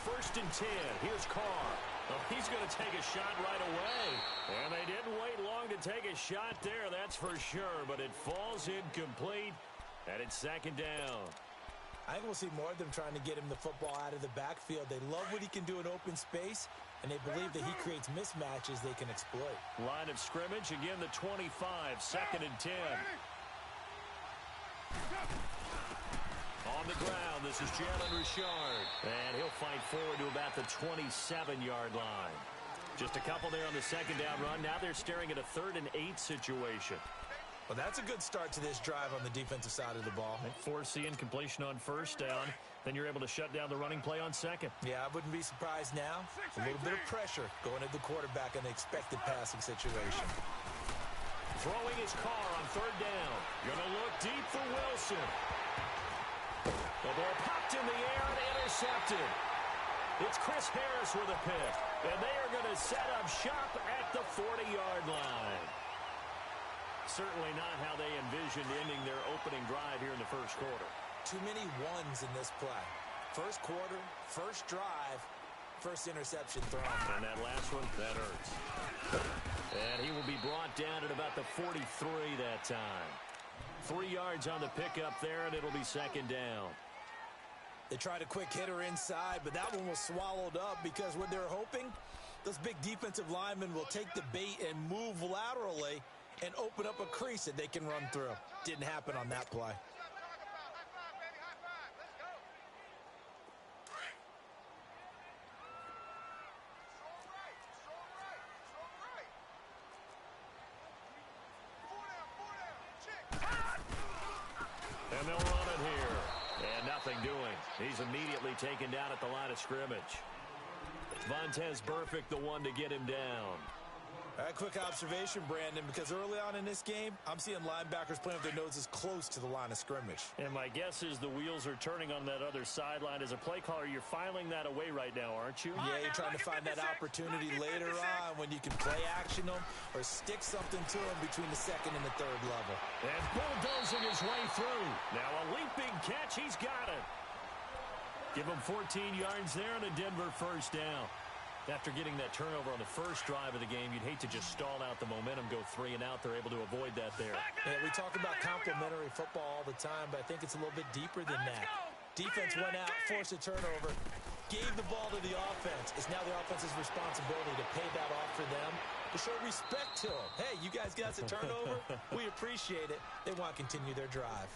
1st and 10. Here's Carr. Oh, he's going to take a shot right away. And they didn't wait long to take a shot there, that's for sure. But it falls incomplete, and it's 2nd down. I think we'll see more of them trying to get him the football out of the backfield. They love what he can do in open space, and they believe that he creates mismatches they can exploit. Line of scrimmage, again the 25, 2nd and 10. On the ground, this is Jalen Richard. And he'll fight forward to about the 27-yard line. Just a couple there on the 2nd down run. Now they're staring at a 3rd and 8 situation. Well, that's a good start to this drive on the defensive side of the ball. They force the incompletion on 1st down. Then you're able to shut down the running play on 2nd. Yeah, I wouldn't be surprised now. A little bit of pressure going at the quarterback in the expected passing situation. Throwing his Carr on 3rd down. Going to look deep for Wilson. The ball popped in the air and intercepted. It's Chris Harris with a pick. And they are going to set up shop at the 40-yard line. Certainly not how they envisioned ending their opening drive here in the 1st quarter. Too many ones in this play. 1st quarter, 1st drive, 1st interception thrown. And that last one, that hurts. And he will be brought down at about the 43 that time. 3 yards on the pickup there, and it'll be 2nd down. They tried a quick hitter inside, but that one was swallowed up because what they're hoping, those big defensive linemen will take the bait and move laterally and open up a crease that they can run through. Didn't happen on that play. And they'll run it here. And nothing doing. He's immediately taken down at the line of scrimmage. It's Vontaze Burfict, the one to get him down. A quick observation, Brandon, because early on in this game, I'm seeing linebackers playing with their noses close to the line of scrimmage. And my guess is the wheels are turning on that other sideline. As a play caller, you're filing that away right now, aren't you? Yeah, you're trying to find that opportunity later on when you can play action them or stick something to them between the 2nd and the 3rd level. And bulldozing his way through. Now a leaping catch. He's got it. Give him 14 yards there and a Denver 1st down. After getting that turnover on the 1st drive of the game, you'd hate to just stall out the momentum, go 3 and out. They're able to avoid that there. Yeah, we talk about complementary football all the time, but I think it's a little bit deeper than that. Defense went out, forced a turnover, gave the ball to the offense. It's now the offense's responsibility to pay that off for them, to show respect to them. Hey, you guys got a turnover? We appreciate it. They want to continue their drive.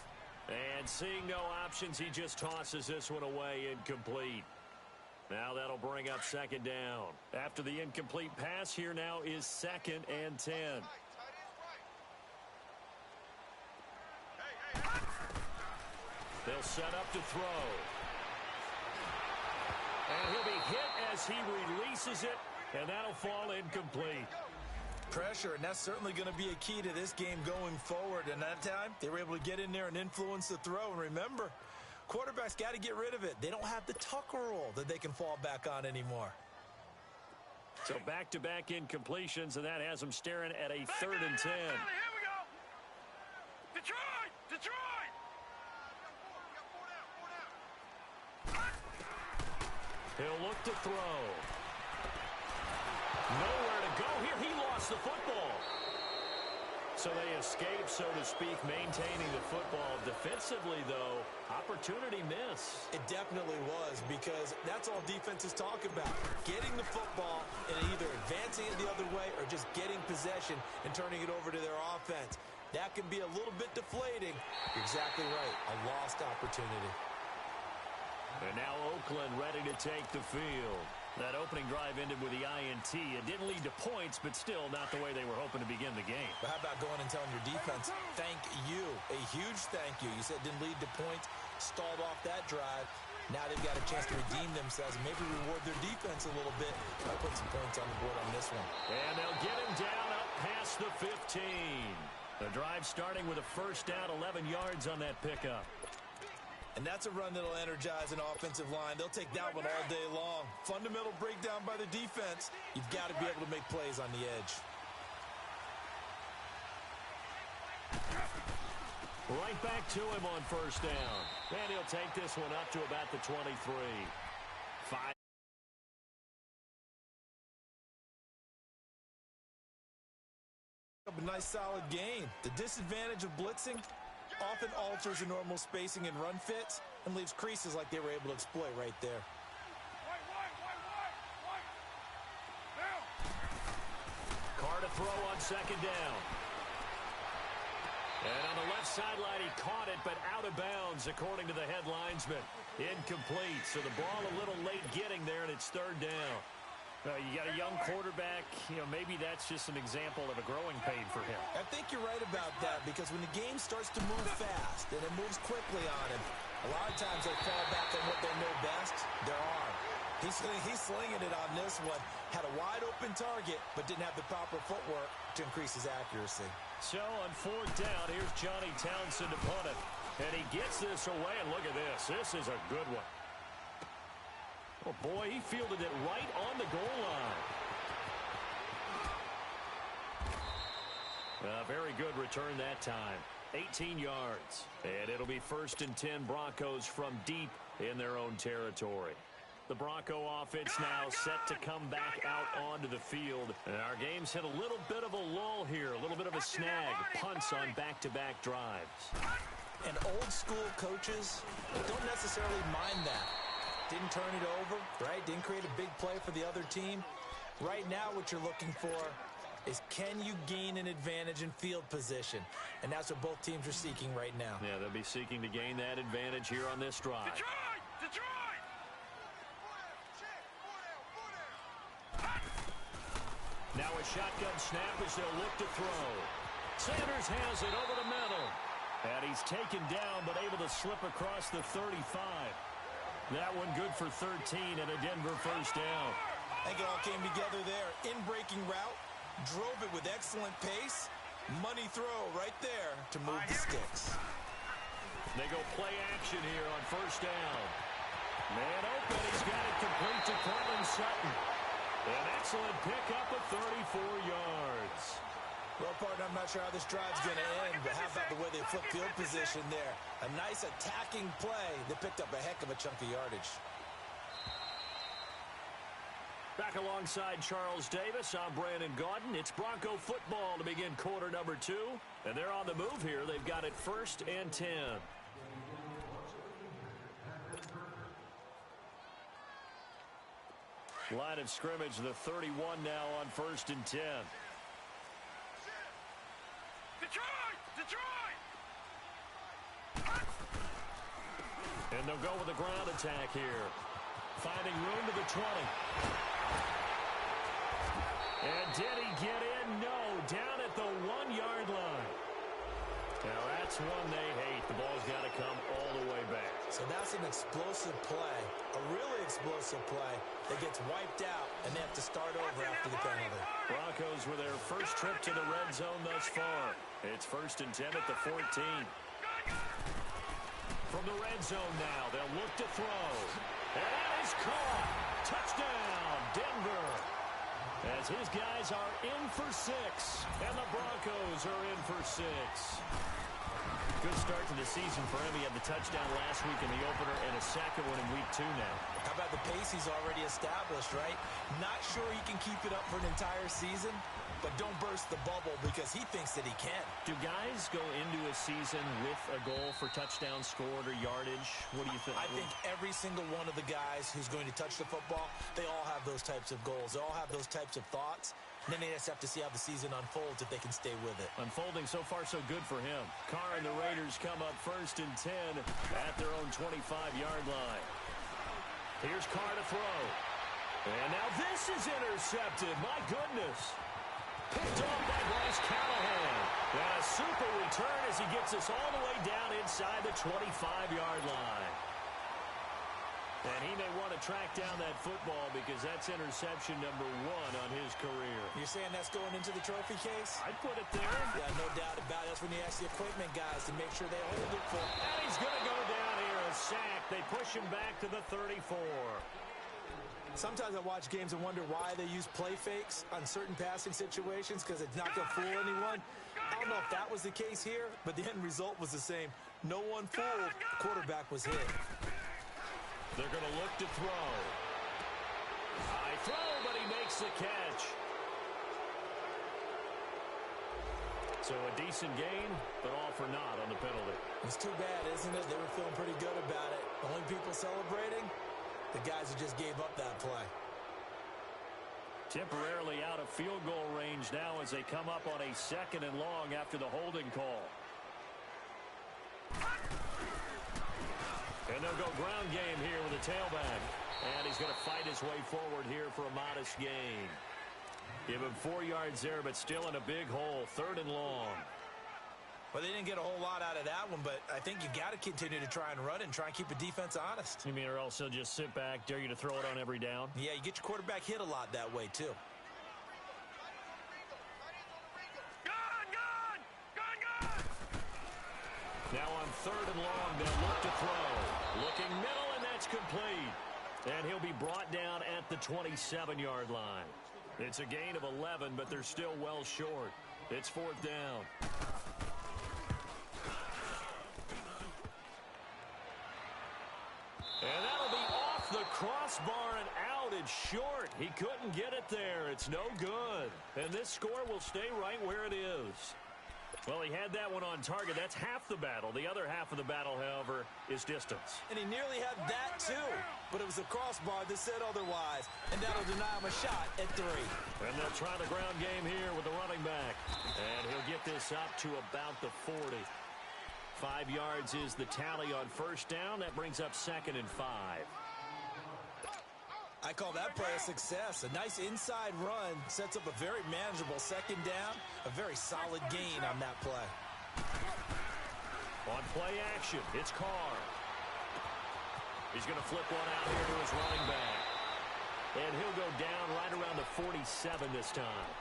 And seeing no options, he just tosses this one away, incomplete. Now that'll bring up 2nd down. After the incomplete pass, here now is 2nd and 10. They'll set up to throw. And he'll be hit as he releases it, and that'll fall incomplete. Pressure, and that's certainly going to be a key to this game going forward. And that time, they were able to get in there and influence the throw. And remember, quarterbacks got to get rid of it. They don't have the Tucker rule that they can fall back on anymore. So back-to-back incompletions, and that has them staring at a 3rd and 10. Here we go. Detroit! Detroit! He'll look to throw. Nowhere to go here. He lost the football. So they escape, so to speak, maintaining the football. Defensively, though, opportunity miss. It definitely was, because that's all defenses talk about. Getting the football and either advancing it the other way or just getting possession and turning it over to their offense. That can be a little bit deflating. You're exactly right. A lost opportunity. And now Oakland ready to take the field. That opening drive ended with the INT. It didn't lead to points, but still not the way they were hoping to begin the game. But how about going and telling your defense, thank you, a huge thank you. You said it didn't lead to points, stalled off that drive. Now they've got a chance to redeem themselves and maybe reward their defense a little bit by putting some points on the board on this one. And they'll get him down up past the 15. The drive starting with a 1st down, 11 yards on that pickup. And that's a run that'll energize an offensive line. They'll take that one all day long. Fundamental breakdown by the defense. You've got to be able to make plays on the edge. Right back to him on 1st down. And he'll take this one up to about the 23. nice solid gain. The disadvantage of blitzing often alters the normal spacing and run fits and leaves creases like they were able to exploit right there. Carr to throw on second down. And on the left sideline, he caught it, but out of bounds, according to the head linesman. Incomplete, so the ball a little late getting there, and it's third down. You got a young quarterback. Maybe that's just an example of a growing pain for him. I think you're right about that, because when the game starts to move fast and it moves quickly on him, a lot of times they fall back on what they know best, their arm. He's slinging it on this one. Had a wide-open target, but didn't have the proper footwork to increase his accuracy. So on fourth down, here's Johnny Townsend to punt it. And he gets this away, and look at this. This is a good one. Oh, boy, he fielded it right on the goal line. A very good return that time. 18 yards. And it'll be 1st and 10 Broncos from deep in their own territory. The Bronco offense now set to come back out onto the field. And our game's hit a little bit of a lull here, a little bit of a snag. Punts on back-to-back drives. And old-school coaches don't necessarily mind that. Didn't turn it over, right? Didn't create a big play for the other team. Right now what you're looking for is, can you gain an advantage in field position? And that's what both teams are seeking right now. Yeah, they'll be seeking to gain that advantage here on this drive. Detroit! Now a shotgun snap as they'll look to throw. Sanders has it over the middle. And he's taken down, but able to slip across the 35. That one good for 13 and a Denver first down. I think it all came together there. In-breaking route, drove it with excellent pace. Money throw right there to move the sticks. They go play action here on first down. Man open, he's got it complete to Cortland Sutton. An excellent pickup of 34 yards. Well, partner, I'm not sure how this drive's going to end, but how about the way they flip field position there? A nice attacking play that picked up a heck of a chunk of yardage. Back alongside Charles Davis, I'm Brandon Gaudin. It's Bronco football to begin quarter number 2. And they're on the move here. They've got it 1st and 10. Line of scrimmage, the 31 now on 1st and 10. Detroit! And they'll go with a ground attack here. Finding room to the 20. And did he get in? No. Down at the 1-yard line. Now that's one they hate. The ball's got to come all the way back. So that's an explosive play, a really explosive play that gets wiped out, and they have to start over after the penalty. Broncos with their first trip to the red zone thus far. It's 1st and 10 at the 14. From the red zone now, they'll look to throw. And that is caught. Touchdown, Denver. As his guys are in for 6, and the Broncos are in for 6. Good start to the season for him. He had the touchdown last week in the opener and a second one in week 2 now. How about the pace he's already established, right? Not sure he can keep it up for an entire season, but don't burst the bubble because he thinks that he can. Do guys go into a season with a goal for touchdown scored or yardage? What do you think? I think every single one of the guys who's going to touch the football, they all have those types of goals. They all have those types of thoughts. And then they just have to see how the season unfolds if they can stay with it. Unfolding so far so good for him. Carr and the Raiders come up 1st and 10 at their own 25-yard line. Here's Carr to throw. And now this is intercepted. My goodness. Picked off by Bryce Callahan. And a super return as he gets us all the way down inside the 25-yard line. And he may want to track down that football because that's interception number 1 on his career. You're saying that's going into the trophy case? I'd put it there. Yeah, no doubt about it. That's when you ask the equipment guys to make sure they hold it for him. And he's going to go down here, a sack. They push him back to the 34. Sometimes I watch games and wonder why they use play fakes on certain passing situations because it's not going to fool anyone. I don't know if that was the case here, but the end result was the same. No one fooled. Quarterback was hit. They're going to look to throw. High throw, but he makes the catch. So a decent gain, but all for naught on the penalty. It's too bad, isn't it? They were feeling pretty good about it. The only people celebrating, the guys who just gave up that play. Temporarily out of field goal range now as they come up on a 2nd and long after the holding call. And they'll go ground game here with a tailback. And he's going to fight his way forward here for a modest gain. Give him 4 yards there, but still in a big hole. 3rd and long. Well, they didn't get a whole lot out of that one, but I think you got to continue to try and run and try and keep the defense honest. You mean or else they'll just sit back, dare you to throw it on every down? Yeah, you get your quarterback hit a lot that way, too. Now on 3rd and long, they'll look to throw. Looking middle, and that's complete. And he'll be brought down at the 27-yard line. It's a gain of 11, but they're still well short. It's 4th down. And that'll be off the crossbar and out. It's short. He couldn't get it there. It's no good. And this score will stay right where it is. Well, he had that one on target. That's half the battle. The other half of the battle, however, is distance. And he nearly had that, too. But it was a crossbar that said otherwise. And that'll deny him a shot at 3. And they'll try the ground game here with the running back. And he'll get this up to about the 40. 5 yards is the tally on 1st down. That brings up 2nd and 5. I call that play a success. A nice inside run sets up a very manageable 2nd down. A very solid gain on that play. On play action, it's Carr. He's going to flip one out here to his running back. And he'll go down right around the 47 this time.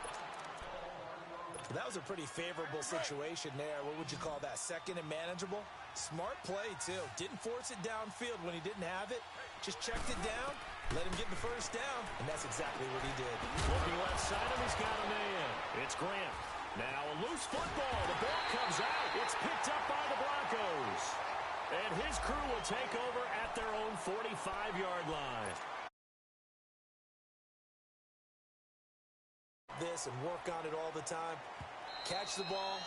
That was a pretty favorable situation there. What would you call that? 2nd and manageable? Smart play, too. Didn't force it downfield when he didn't have it. Just checked it down, let him get the 1st down, and that's exactly what he did. Looking left side him, he's got a man. It's Grant. Now a loose football. The ball comes out. It's picked up by the Broncos. And his crew will take over at their own 45-yard line. This and work on it all the time. Catch the ball.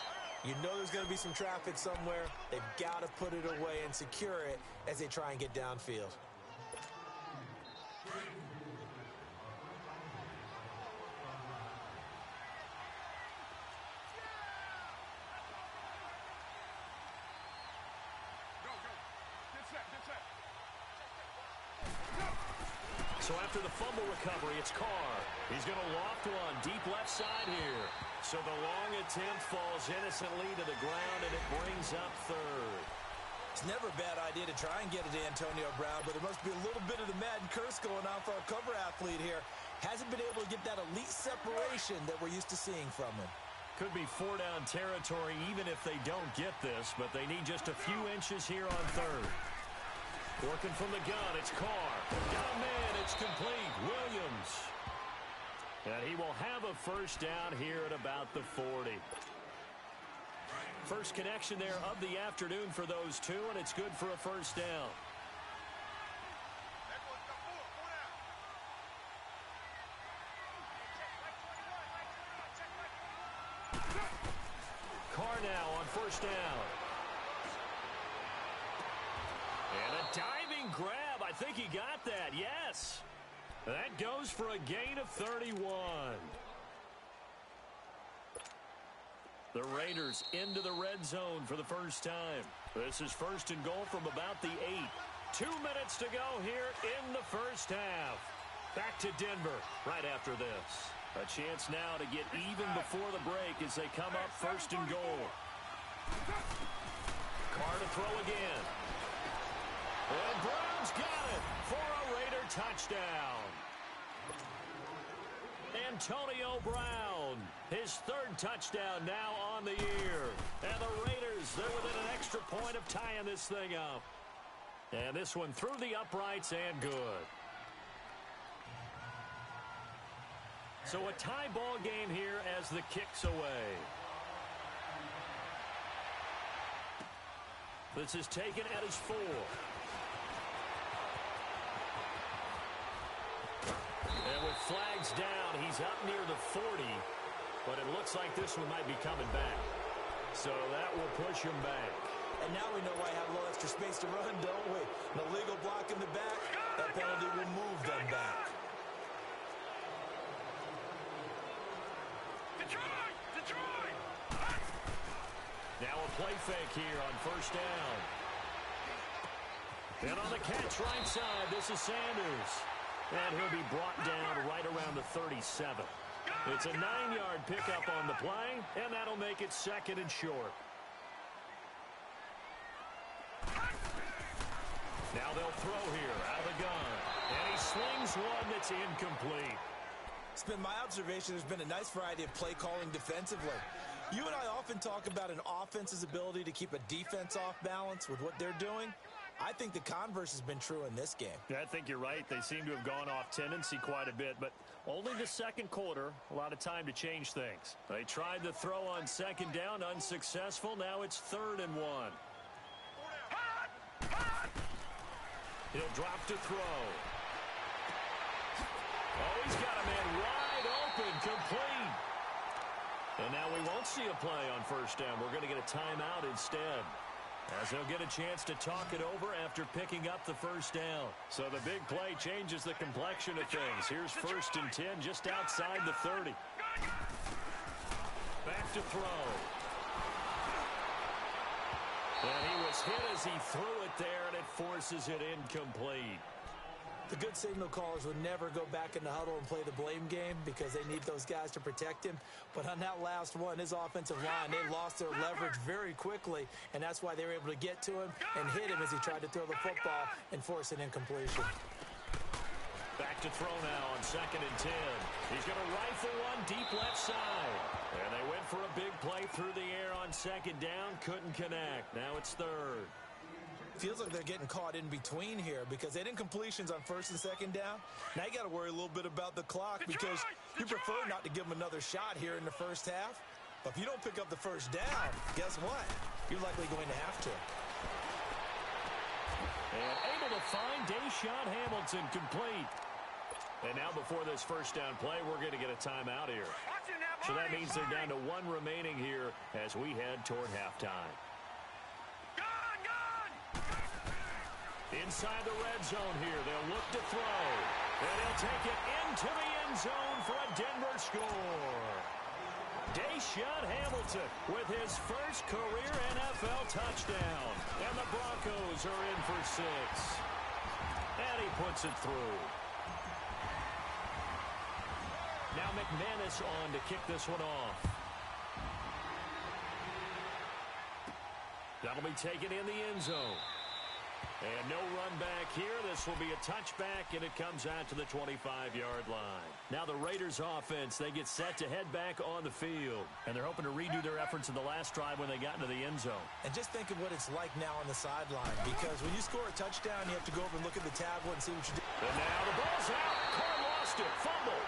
You know there's going to be some traffic somewhere. They've got to put it away and secure it as they try and get downfield. So after the fumble recovery, it's Carr. He's going to loft one deep left side here. So the long attempt falls innocently to the ground, and it brings up 3rd. It's never a bad idea to try and get it to Antonio Brown, but there must be a little bit of the Madden curse going on for our cover athlete here. Hasn't been able to get that elite separation that we're used to seeing from him. Could be 4-down territory even if they don't get this, but they need just a few inches here on 3rd. Working from the gun, it's Carr. Got a man, it's complete. Williams. And he will have a 1st down here at about the 40. First connection there of the afternoon for those two, and it's good for a 1st down. Carr now on 1st down. And a diving grab. I think he got that. Yes. That goes for a gain of 31. The Raiders into the red zone for the first time. This is 1st and goal from about the 8. 2 minutes to go here in the 1st half. Back to Denver right after this. A chance now to get even before the break as they come up 1st and goal. Carr to throw again. And Brown's got it for a Raider touchdown. Antonio Brown, his 3rd touchdown now on the year. And the Raiders, they're within an extra point of tying this thing up. And this one through the uprights and good. So a tie ball game here as the kick's away. This is taken at his 4. And with flags down, he's up near the 40. But it looks like this one might be coming back. So that will push him back. And now we know why I have a little extra space to run, don't we? An illegal block in the back, that penalty will move them back. Detroit! Now a play fake here on first down. And on the catch right side, this is Sanders. And he'll be brought down right around the 37. It's a 9-yard pickup on the play, and that'll make it 2nd and short. Now they'll throw here out of the gun. And he slings one that's incomplete. It's been my observation there's been a nice variety of play calling defensively. You and I often talk about an offense's ability to keep a defense off balance with what they're doing. I think the converse has been true in this game. Yeah, I think you're right. They seem to have gone off tendency quite a bit, but only the second quarter, a lot of time to change things. They tried the throw on 2nd down, unsuccessful. Now it's 3rd and 1. He'll drop to throw. Oh, he's got a man wide open, complete. And now we won't see a play on first down. We're going to get a timeout instead, as they'll get a chance to talk it over after picking up the first down. So the big play changes the complexion of things. Here's 1st and 10 just outside the 30. Back to throw. And he was hit as he threw it there, and it forces it incomplete. The good signal callers would never go back in the huddle and play the blame game because they need those guys to protect him. But on that last one, his offensive line, they lost their leverage very quickly, and that's why they were able to get to him and hit him as he tried to throw the football and force an incompletion. Back to throw now on 2nd and 10. He's going to rifle one deep left side. And they went for a big play through the air on 2nd down. Couldn't connect. Now it's 3rd. Feels like they're getting caught in between here because they did incompletions on 1st and 2nd down. Now you got to worry a little bit about the clock because you prefer not to give them another shot here in the first half. But if you don't pick up the first down, guess what? You're likely going to have to. And able to find Deshaun Hamilton complete. And now before this first down play, we're going to get a timeout here. So that means they're down to 1 remaining here as we head toward halftime. Inside the red zone here, they'll look to throw. And he'll take it into the end zone for a Denver score. Deshaun Hamilton with his first career NFL touchdown. And the Broncos are in for 6. And he puts it through. Now McManus on to kick this one off. That'll be taken in the end zone. And no run back here. This will be a touchback, and it comes out to the 25-yard line. Now the Raiders offense, they get set to head back on the field. And they're hoping to redo their efforts in the last drive when they got into the end zone. And just think of what it's like now on the sideline. Because when you score a touchdown, you have to go over and look at the tablet and see what you do. And now the ball's out. Carr lost it. Fumble.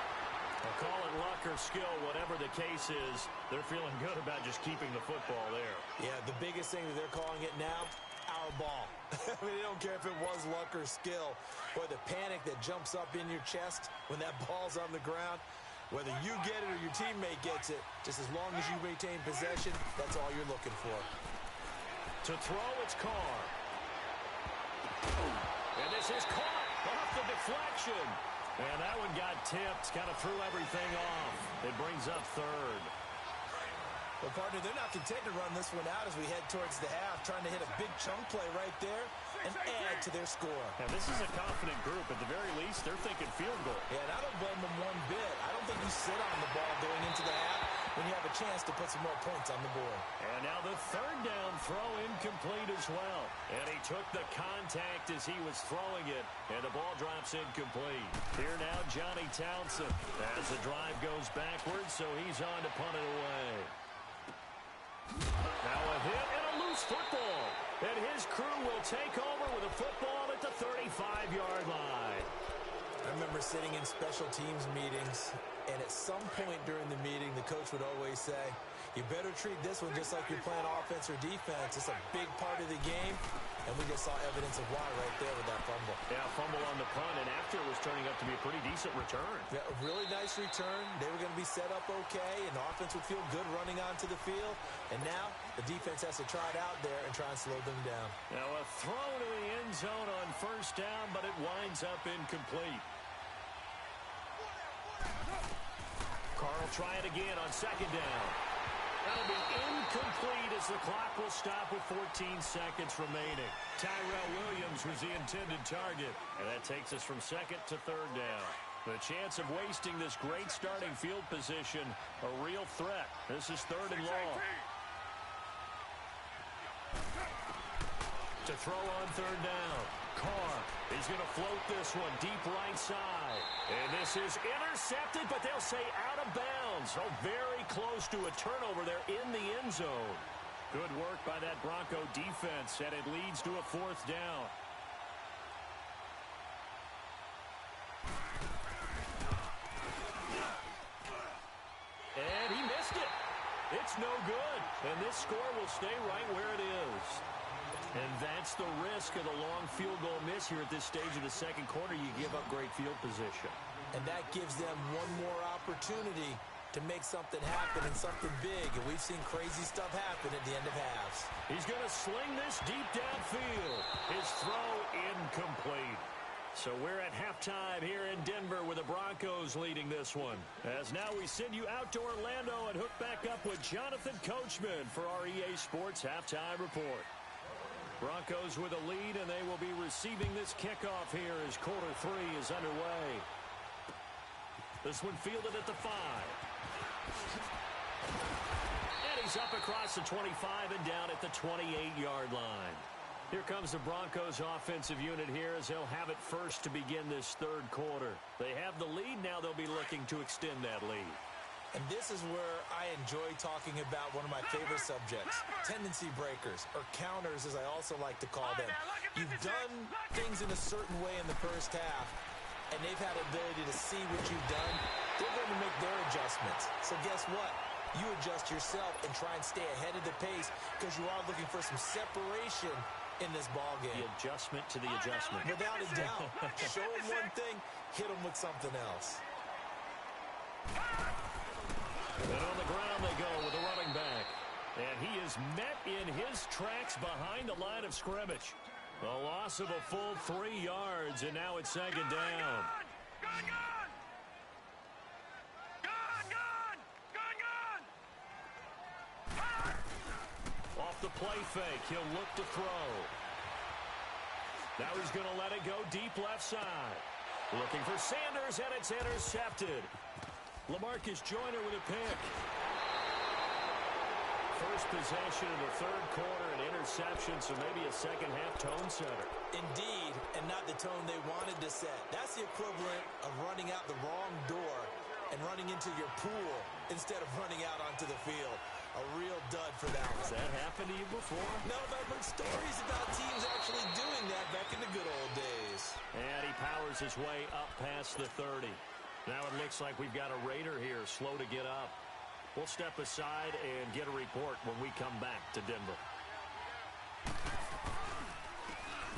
They'll call it luck or skill, whatever the case is. They're feeling good about just keeping the football there. Yeah, the biggest thing that they're calling it now, our ball. I mean, they don't care if it was luck or skill, or the panic that jumps up in your chest when that ball's on the ground. Whether you get it or your teammate gets it, just as long as you retain possession, that's all you're looking for. To throw, it's Carr. And this is caught off the deflection. And that one got tipped, kind of threw everything off. It brings up 3rd. Well, partner, they're not content to run this one out as we head towards the half, trying to hit a big chunk play right there and add to their score. Now, this is a confident group. At the very least, they're thinking field goal. Yeah, and I don't blame them one bit. I don't think you sit on the ball going into the half when you have a chance to put some more points on the board. And now the 3rd down throw incomplete as well. And he took the contact as he was throwing it, and the ball drops incomplete. Here now, Johnny Townsend as the drive goes backwards, so he's on to punt it away. Now a hit and a loose football. And his crew will take over with a football at the 35-yard line. I remember sitting in special teams meetings, and at some point during the meeting, the coach would always say, you better treat this one just like you're playing offense or defense. It's a big part of the game, and we just saw evidence of why right there with that fumble. Yeah, fumble on the punt, and after it was turning up to be a pretty decent return. Yeah, a really nice return. They were going to be set up okay, and the offense would feel good running onto the field. And now The defense has to try it out there and try and slow them down. Now a throw to the end zone on first down, but it winds up incomplete. Carr will try it again on second down. That'll be incomplete as the clock will stop with 14 seconds remaining. Tyrell Williams was the intended target, and that takes us from second to third down. The chance of wasting this great starting field position, a real threat. This is third and long. To throw on third down. Carr is going to float this one deep right side. And this is intercepted, but they'll say out of bounds. So very close to a turnover there in the end zone. Good work by that Bronco defense, and it leads to a fourth down. And he missed it. It's no good. And this score will stay right where it is. And that's the risk of the long field goal miss here at this stage of the second quarter. You give up great field position. And that gives them one more opportunity to make something happen and something big. And we've seen crazy stuff happen at the end of halves. He's going to sling this deep downfield. His throw incomplete. So we're at halftime here in Denver with the Broncos leading this one. As now we send you out to Orlando and hook back up with Jonathan Coachman for our EA Sports Halftime Report. Broncos with a lead, and they will be receiving this kickoff here as quarter three is underway. This one fielded at the 5. And he's up across the 25 and down at the 28-yard line. Here comes the Broncos offensive unit here as they'll have it first to begin this third quarter. They have the lead. Now they'll be looking to extend that lead. And this is where I enjoy talking about one of my favorite subjects, tendency breakers, or counters as I also like to call them. You've done things in a certain way in the first half, and they've had the ability to see what you've done. They're going to make their adjustments. So guess what? You adjust yourself and try and stay ahead of the pace because you are looking for some separation in this ball game. The adjustment to the adjustment. Without a doubt. Show them one thing, hit them with something else. And on the ground they go with a running back. And he is met in his tracks behind the line of scrimmage. A loss of a full 3 yards, and now it's second down. Off the play fake, he'll look to throw. Now he's going to let it go deep left side. Looking for Sanders, and it's intercepted. LaMarcus Joyner with a pick. First possession of the third quarter, an interception, so maybe a second-half tone setter. Indeed, and not the tone they wanted to set. That's the equivalent of running out the wrong door and running into your pool instead of running out onto the field. A real dud for that one. Has that happened to you before? No, but I've heard stories about teams actually doing that back in the good old days. And he powers his way up past the 30. Now it looks like we've got a Raider here, slow to get up. We'll step aside and get a report when we come back to Denver.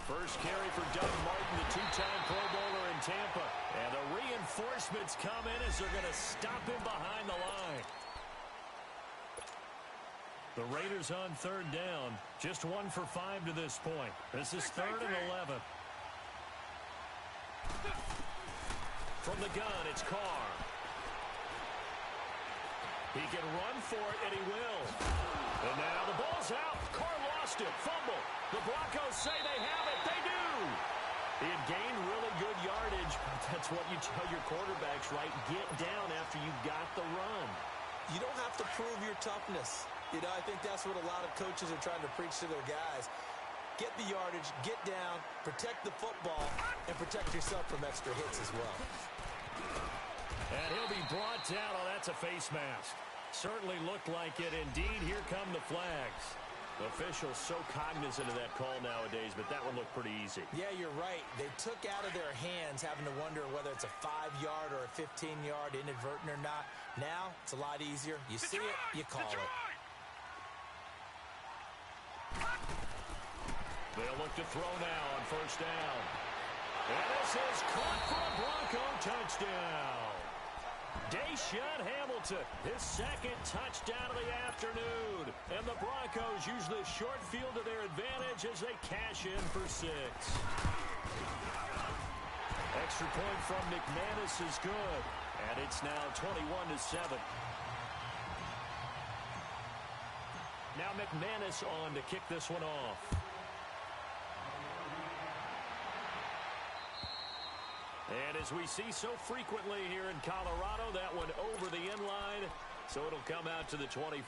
First carry for Doug Martin, the two-time Pro Bowler in Tampa. And the reinforcements come in as they're going to stop him behind the line. The Raiders on third down. Just 1 for 5 to this point. This is third and 11. From the gun, it's Carr. He can run for it, and he will. And now the ball's out. Carr lost it. Fumble. The Broncos say they have it. They do. He had gained really good yardage. That's what you tell your quarterbacks, right? Get down after you got the run. You don't have to prove your toughness. You know, I think that's what a lot of coaches are trying to preach to their guys. Get the yardage, get down, protect the football, and protect yourself from extra hits as well. And he'll be brought down. Oh, that's a face mask. Certainly looked like it. Indeed, here come the flags. Officials so cognizant of that call nowadays, but that one looked pretty easy. Yeah, you're right. They took out of their hands having to wonder whether it's a 5-yard or a 15-yard, inadvertent or not. Now, it's a lot easier. You see it, you call it. They'll look to throw now on first down. And this is caught for a Bronco touchdown. Deshaun Hamilton, his second touchdown of the afternoon. And the Broncos use this short field to their advantage as they cash in for 6. Extra point from McManus is good. And it's now 21-7. Now McManus on to kick this one off. And as we see so frequently here in Colorado, that one over the end line, so it'll come out to the 25.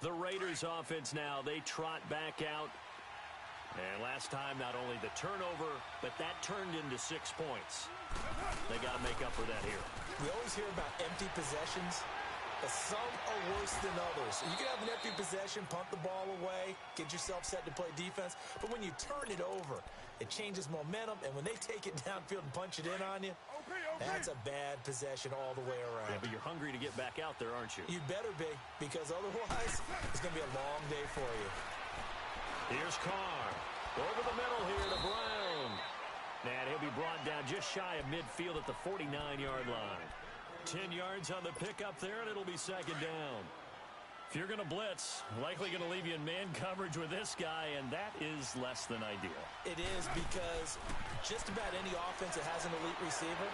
The Raiders offense now, they trot back out. And last time, not only the turnover, but that turned into 6 points. They got to make up for that here. We always hear about empty possessions. But some are worse than others. You can have an empty possession, punt the ball away, get yourself set to play defense. But when you turn it over, it changes momentum. And when they take it downfield and punch it in on you, that's a bad possession all the way around. Yeah, but you're hungry to get back out there, aren't you? You'd better be, because otherwise it's going to be a long day for you. Here's Carr. Over the middle here to Brown. And he'll be brought down just shy of midfield at the 49-yard line. 10 yards on the pickup there, and it'll be second down. If you're going to blitz, likely going to leave you in man coverage with this guy, and that is less than ideal. It is, because just about any offense that has an elite receiver,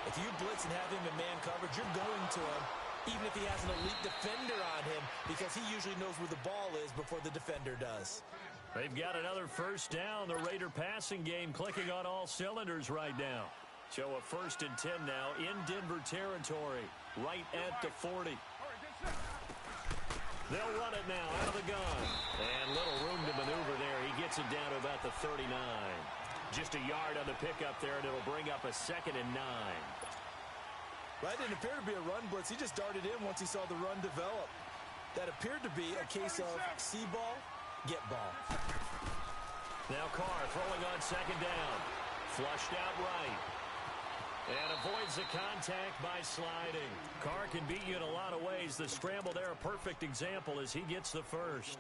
if you blitz and have him in man coverage, you're going to him, even if he has an elite defender on him, because he usually knows where the ball is before the defender does. They've got another first down. The Raider passing game clicking on all cylinders right now. So a 1st and 10 now in Denver territory, right at the 40. They'll run it now out of the gun. And little room to maneuver there. He gets it down to about the 39. Just a yard on the pickup there, and it'll bring up a 2nd and 9. That didn't appear to be a run blitz. He just darted in once he saw the run develop. That appeared to be a case of see ball, get ball. Now Carr throwing on 2nd down. Flushed out right. And avoids the contact by sliding. Carr can beat you in a lot of ways. The scramble there, a perfect example as he gets the first.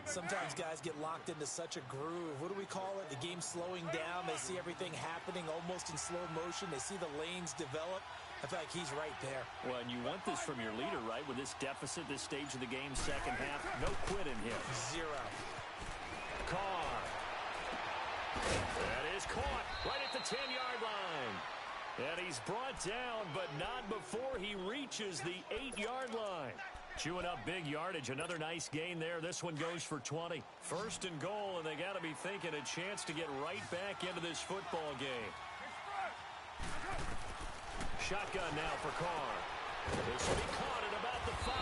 Sometimes guys get locked into such a groove. What do we call it? The game's slowing down. They see everything happening almost in slow motion. They see the lanes develop. I feel like he's right there. Well, and you want this from your leader, right? With this deficit, this stage of the game, second half, no quit in him. 0. Carr. That is caught right at the 10-yard line. And he's brought down, but not before he reaches the 8-yard line. Chewing up big yardage. Another nice gain there. This one goes for 20. 1st and goal, and they got to be thinking a chance to get right back into this football game. Shotgun now for Carr. This will be caught at about the 5.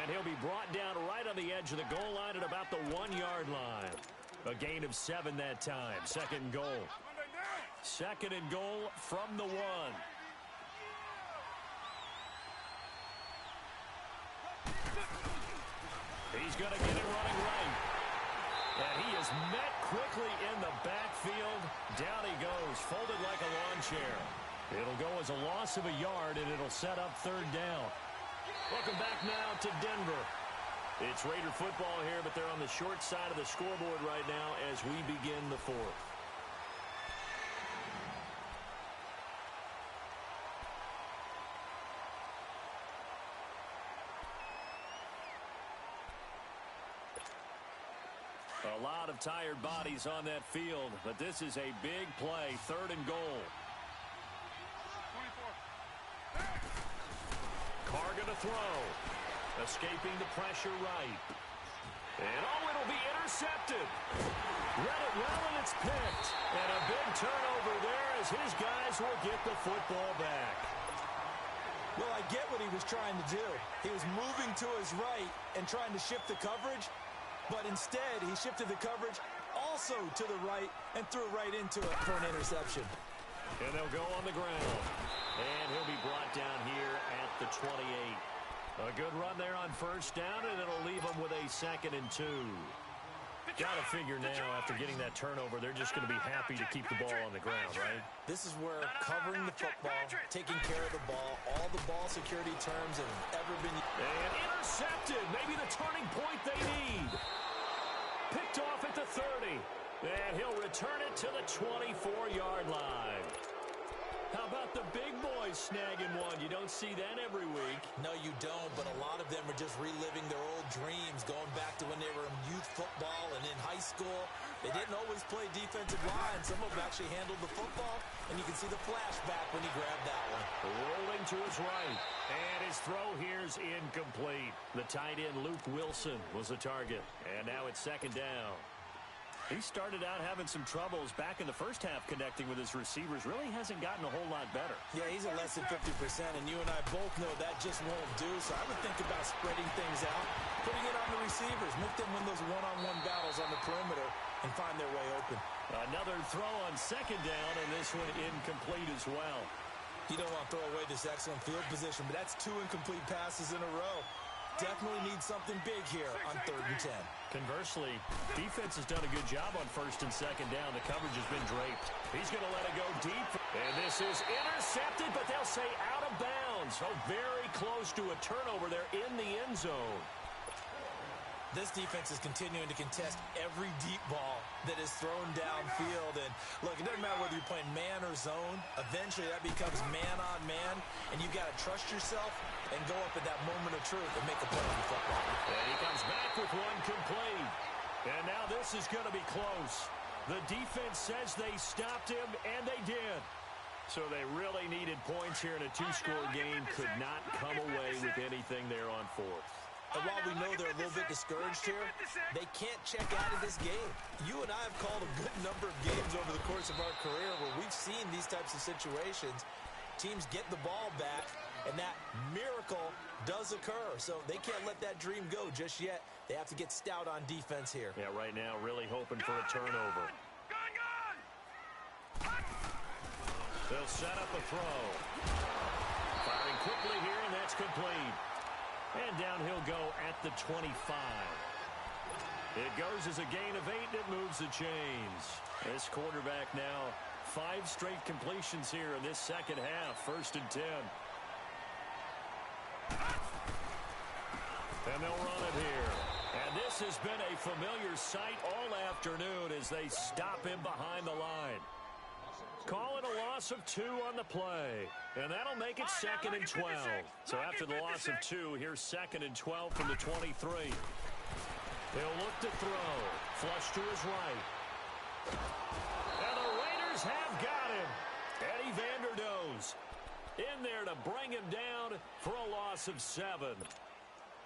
And he'll be brought down right on the edge of the goal line at about the 1-yard line. A gain of 7 that time. 2nd and goal. 2nd and goal from the 1. He's going to get it running right. And he is met quickly in the backfield. Down he goes, folded like a lawn chair. It'll go as a loss of a yard, and it'll set up 3rd down. Welcome back now to Denver. It's Raider football here, but they're on the short side of the scoreboard right now as we begin the 4th. A lot of tired bodies on that field, but this is a big play. 3rd and goal. 24. Carr going to throw. Escaping the pressure right. And it'll be intercepted. Read it well, and it's picked. And a big turnover there as his guys will get the football back. Well, I get what he was trying to do. He was moving to his right and trying to shift the coverage, but instead he shifted the coverage also to the right and threw right into it for an interception. And they'll go on the ground. And he'll be brought down here at the 28. A good run there on 1st down, and it'll leave them with a 2nd and 2. Got to figure now, after getting that turnover, they're just going to be happy to keep the ball on the ground, right? This is where covering the football, taking care of the ball, all the ball security terms have ever been. And intercepted. Maybe the turning point they need. the 30. And he'll return it to the 24-yard line. How about the big boys snagging one? You don't see that every week. No, you don't, but a lot of them are just reliving their old dreams, going back to when they were in youth football and in high school. They didn't always play defensive line. Some of them actually handled the football, and you can see the flashback when he grabbed that one. Rolling to his right, and his throw here's incomplete. The tight end, Luke Wilson, was the target, and now it's second down. He started out having some troubles back in the first half connecting with his receivers. Really hasn't gotten a whole lot better. Yeah, he's at less than 50%, and you and I both know that just won't do. So I would think about spreading things out, putting it on the receivers, make them win those one-on-one battles on the perimeter and find their way open. Another throw on second down, and this one incomplete as well. You don't want to throw away this excellent field position, but that's 2 incomplete passes in a row. Definitely need something big here on 3rd and 10. Conversely, defense has done a good job on 1st and 2nd down. The coverage has been draped. He's going to let it go deep. And this is intercepted, but they'll say out of bounds. So very close to a turnover there in the end zone. This defense is continuing to contest every deep ball that is thrown downfield. And, look, it doesn't matter whether you're playing man or zone. Eventually, that becomes man-on-man, and you've got to trust yourself and go up at that moment of truth and make a play in football. And he comes back with one complete. And now this is going to be close. The defense says they stopped him, and they did. So they really needed points here in a 2-score game. Could not come away with anything there on 4th. And while we know they're a little bit discouraged here, they can't check out of this game. You and I have called a good number of games over the course of our career where we've seen these types of situations. Teams get the ball back, and that miracle does occur. So they can't let that dream go just yet. They have to get stout on defense here. Yeah, right now really hoping for a turnover. They'll set up a throw. Firing quickly here, and that's complete. And down he'll go at the 25. It goes as a gain of 8, and it moves the chains. This quarterback now 5 straight completions here in this second half. 1st and 10. And they'll run it here. And this has been a familiar sight all afternoon as they stop him behind the line. Call it a loss of 2 on the play. And that'll make it 2nd and 12. So after the loss of 2, here's 2nd and 12 from the 23. He'll look to throw. Flush to his right. And the Raiders have got him. Eddie Vanderdoes in there to bring him down for a loss of 7.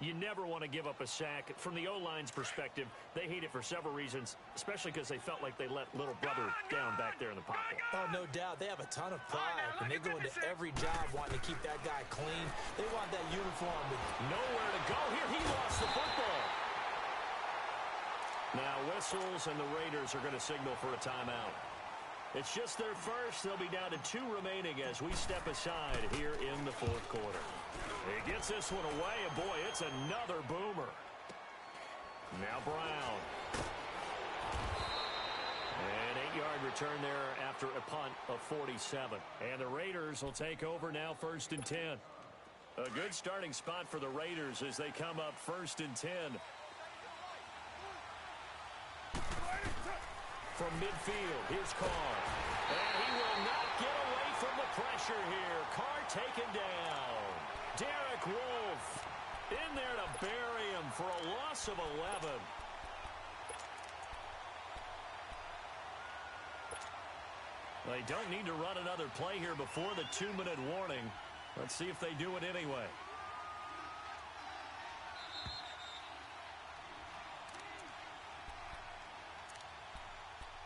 You never want to give up a sack. From the O-line's perspective, they hate it for several reasons, especially because they felt like they let little brother down back there in the pocket. Oh, no doubt. They have a ton of pride, and they go into every job wanting to keep that guy clean. They want that uniform with nowhere to go. Here, he lost the football. Now whistles, and the Raiders are going to signal for a timeout. It's just their first. They'll be down to 2 remaining as we step aside here in the 4th quarter. He gets this one away, and boy, it's another boomer. Now Brown. An 8-yard return there after a punt of 47. And the Raiders will take over now 1st and 10. A good starting spot for the Raiders as they come up 1st and 10. From midfield, here's Carr. And he will not get away from the pressure here. Carr taken down. Derek Wolfe in there to bury him for a loss of 11. They don't need to run another play here before the 2-minute warning. Let's see if they do it anyway.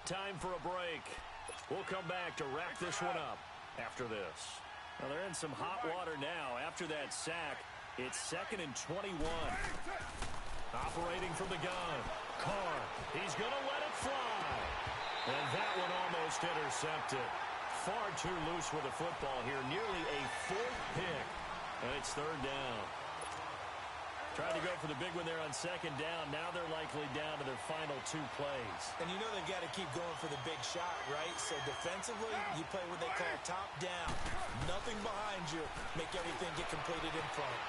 Time for a break. We'll come back to wrap this one up after this. Well, they're in some hot water now. After that sack, it's 2nd and 21. Operating from the gun. Carr, he's going to let it fly. And that one almost intercepted. Far too loose with the football here. Nearly a 4th pick. And it's 3rd down. Trying to go for the big one there on 2nd down. Now they're likely down to their final 2 plays. And you know they've got to keep going for the big shot, right? So defensively, you play what they call top down. Nothing behind you. Make everything get completed in front.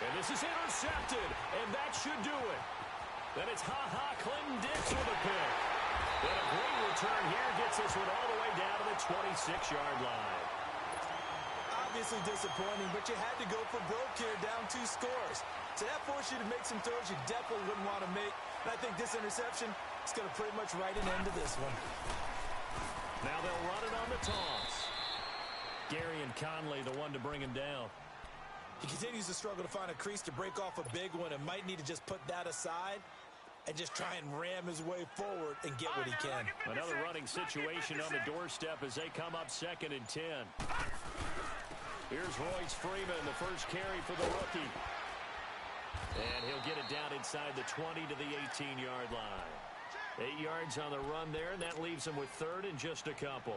And this is intercepted. And that should do it. Then it's Ha-Ha Clinton Dix with a pick. But a great return here gets this one all the way down to the 26-yard line. Obviously disappointing, but you had to go for broke here, down 2 scores. So that forced you to make some throws you definitely wouldn't want to make. And I think this interception is going to pretty much write an end to this one. Now they'll run it on the toss. Gary and Conley, the one to bring him down. He continues to struggle to find a crease to break off a big one and might need to just put that aside and just try and ram his way forward and get what he can. Another running situation on the doorstep as they come up 2nd and 10. Here's Royce Freeman, the first carry for the rookie. And he'll get it down inside the 20 to the 18-yard line. 8 yards on the run there, and that leaves him with 3rd and just a couple.